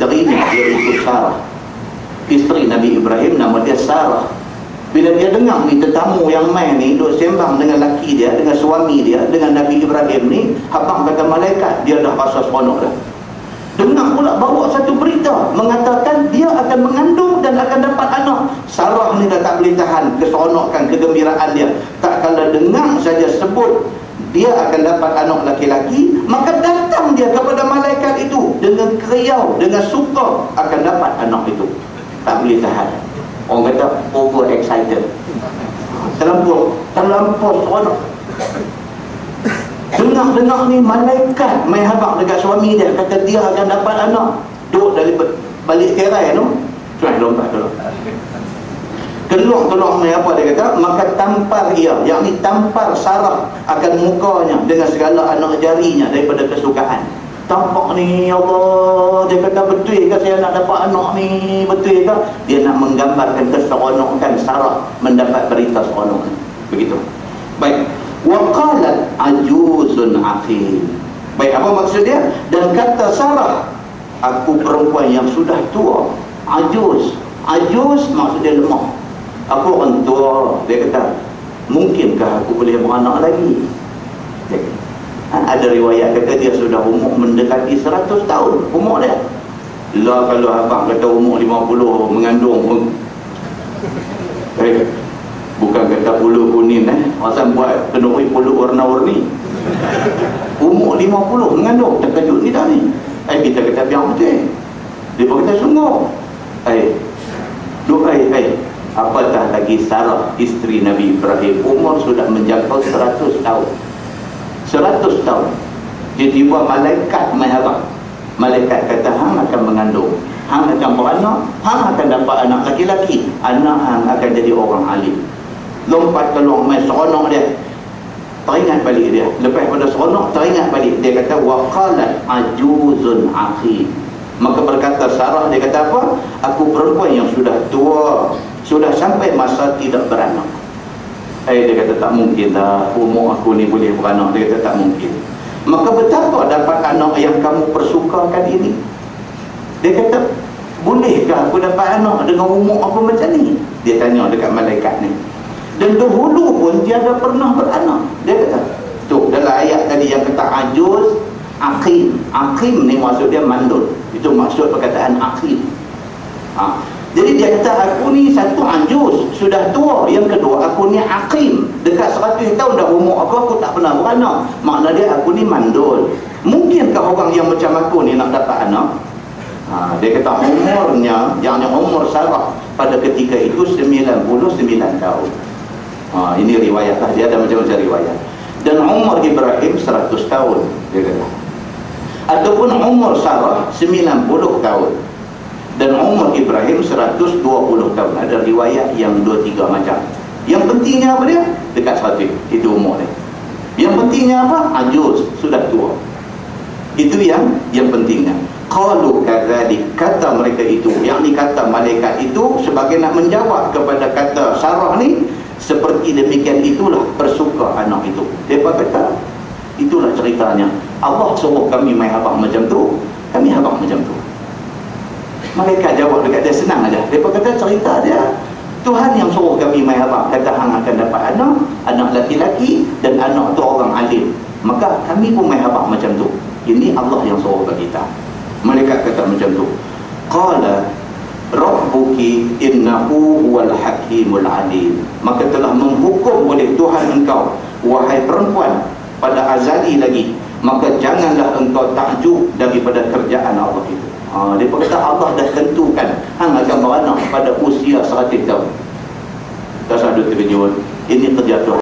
isterinya iaitu Sarah. Isteri Nabi Ibrahim nama dia Sarah. Bila dia dengar ni tetamu yang main ni duk sembang dengan laki dia, dengan suami dia, dengan Nabi Ibrahim ni, abang kata malaikat, dia dah rasa seronok dah. Dengar pula bawa satu berita mengatakan dia akan mengandung dan akan dapat anak. Sarah ni dah tak boleh tahan keseronokan, kegembiraan dia. Tak kala dengar saja sebut dia akan dapat anak laki-laki, maka datang dia kepada malaikat itu dengan keriau, dengan suka akan dapat anak itu. Tak boleh tahan. Orang kata over excited, terlampau seronok. Dengar ni malaikat main habaq dekat suami dia, kata dia akan dapat anak. Duduk dari balik tirai tu, cuai lompat dulu. Keluar main apa dia kata, maka tampar ia, yakni tampar Sarah akan mukanya dengan segala anak jarinya daripada kesukaan. Tampak ni, ya Allah, dia kata betul ke saya nak dapat anak ni, betul ke? Dia nak menggambarkan keseronokan Sarah mendapat berita seronok. Begitu. Baik. Wa qalat ajuzun aqim. Baik, apa maksud dia? Dan kata Sarah, aku perempuan yang sudah tua. Ajuz maksud dia lemah. Aku orang tua. Dia kata, mungkinkah aku boleh beranak lagi? Ada riwayat kata dia sudah umur mendekati 100 tahun umur dia. Lah kalau abang kata umur 50 mengandung pun bukan kata puluh kuning masa buat penuhi puluh warna-warni. Umur 50 mengandung, terkejut ni dah ni. Kita kata biar betul. Dia kata sungguh. Apatah lagi Sarah isteri Nabi Ibrahim umur sudah menjangkau 100 tahun. 100 tahun. Tiba-tiba malaikat mengharap. Malaikat kata hang akan mengandung, hang akan beranak, hang akan dapat anak laki-laki, anak hang akan jadi orang alim. Lompat keluar main seronok dia. Teringat balik dia. Lepas pada seronok teringat balik. Dia kata waqalat ajuzun aqim. Maka berkata Sarah, dia kata apa? Aku perempuan yang sudah tua, sudah sampai masa tidak beranak. Dia kata tak mungkin dah, umur aku ni boleh beranak. Dia kata tak mungkin. Maka betapa dapat anak yang kamu persukakan ini? Dia kata, bolehkah aku dapat anak dengan umur aku macam ni? Dia tanya dekat malaikat ni. Dan dahulu pun tiada pernah beranak. Dia kata, tu dalam ayat tadi yang kata ajuz, aqim. Aqim ni maksud dia mandul. Itu maksud perkataan aqim. Jadi dia kata aku ni satu ajuz, sudah tua. Yang kedua aku ni aqim, dekat 100 tahun dah umur aku tak pernah beranak. Makna dia aku ni mandul. Mungkinkah orang yang macam aku ni nak dapat anak? Dia kata umurnya, yang umur Sarah pada ketika itu 99 tahun. Ini riwayat lah, dia ada macam-macam riwayat. Dan umur Ibrahim 100 tahun, dia kata. Ataupun umur Sarah 90 tahun. Dan umur Ibrahim 120 tahun. Ada riwayat yang 2-3 macam. Yang pentingnya apa dia? Dekat 100. Itu umur dia. Yang pentingnya apa? Ajuz, sudah tua. Itu yang pentingnya. Qalu kadzalik, kata mereka itu, yakni kata malaikat itu sebagai nak menjawab kepada kata Sarah ni, seperti demikian itulah persuka anak itu. Depa kata, itulah ceritanya. Allah suruh kami main habaq macam tu, kami habaq macam tu. Malaikat jawab dekat dia senang aja. Depa kata cerita dia, Tuhan yang suruh kami main habaq, kata hang akan dapat anak laki-laki dan anak tu orang alim. Maka kami pun main habaq macam tu. Ini Allah yang suruh bagi kita. Malaikat kata macam tu. Qala Rabbuki innahu huwal hakimul alim. Maka telah menghukum oleh Tuhan engkau, wahai perempuan, pada azali lagi, maka janganlah engkau takjub daripada kerjaan Allah itu. Dia kata Allah dah tentukan hang akan beranak pada usia 100 tahun. Tak sadu terkejut. Ini kerja Tuhan.